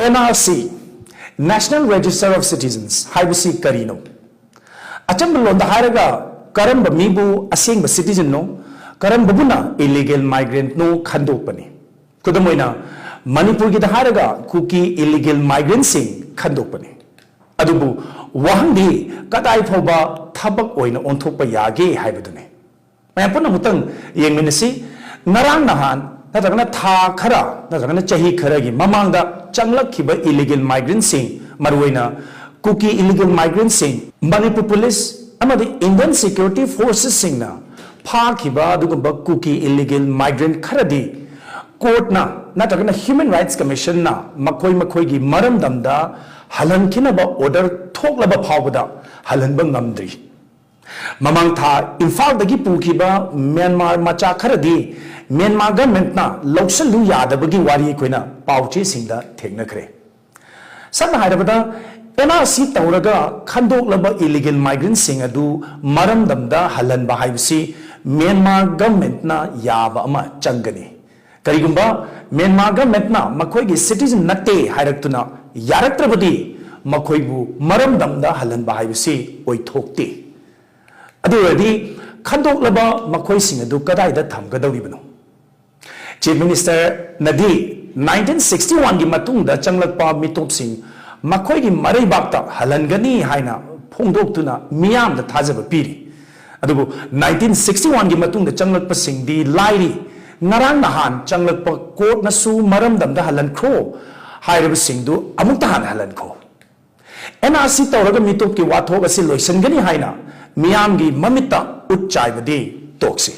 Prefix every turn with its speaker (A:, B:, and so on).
A: NRC National Register of Citizens हाइबसी करीनो अचंब लोंदा हायरगा करम मीबू असेंग citizen no करम बबुना illegal migrant no खंदोपनी खुदमोइना Manipur की हायरगा cookie illegal migrant सिंग खंदोपनी अदुबु वहंदी कदाई फौबा थबक ओइना ओंथोपा यागे हाइबदुने मैं पुनः मुतंग येंगमिनसी नरांग नहान नत्रगना था खरा नत्रगना चही खरा की ममांगदा चंगलखिबा इलीगल माइग्रेंट सिंग मरुइना कुकी इलीगल माइग्रेंट सिंग मणिपुर पुलिस अमदि इंडियन सिक्योरिटी फोर्सेस सिंगना फाखिबा दुगुंबा कुकी इलीगल माइग्रेंट खरदी कोर्टना नत्रगना ह्यूमन राइट्स कमीशन ना मखोई मखोई की मरम दमदा हलनखिनबा ऑर्डर थोकलबा फावबदा हलनबा ngamdri ममंग था इम्फाल दगी पुखिबा म्यांमार मचा खरदी म्यांमार गवर्नमेंट ना लौसलु यादबगी वारी कोइना पाउचे सिंगदा थेंगनखरे सम हायरबदा NRC तौरगा खंदोकलबा इलीगल माइग्रेंट सिंग अदु मरम दमदा हलनबा हाइबसी म्यांमार गवर्नमेंट ना याबा अमा चंगनी करिगुंबा म्यांमार गवर्नमेंट ना मखोई सिटीजन नटे हायरक्तुना यारक्त्रबदी मखोइबु मरम दमदा हलनबा हाइबसी ओइथोक्ते अदुरदी खंदोकलबा मखोइसिंग अदु कदाइदा थमगदौरिबनो चीफ मिनिस्टर नदी 1961 की मतुंगदा चंगलकपा मितोपसिंग मखोइगी मरैबाक्ता हलनगनी हाइना फोंदोक्तुना मियामदा थाजब पीरी अदुबु 1961 की मतुंगदा चंगलकपसिंगदी लाइरी नरांग नहान चंगलकपा कोर्ट नसु मरम दमदा हलनख्रो हाइरबसिंगदु अमुक्ता हान हलनखो NRC तौरगा मितोप की वाथोग असि लोइसनगनी हाइना मियामगी ममिता उच्चाइबदी तोक्सी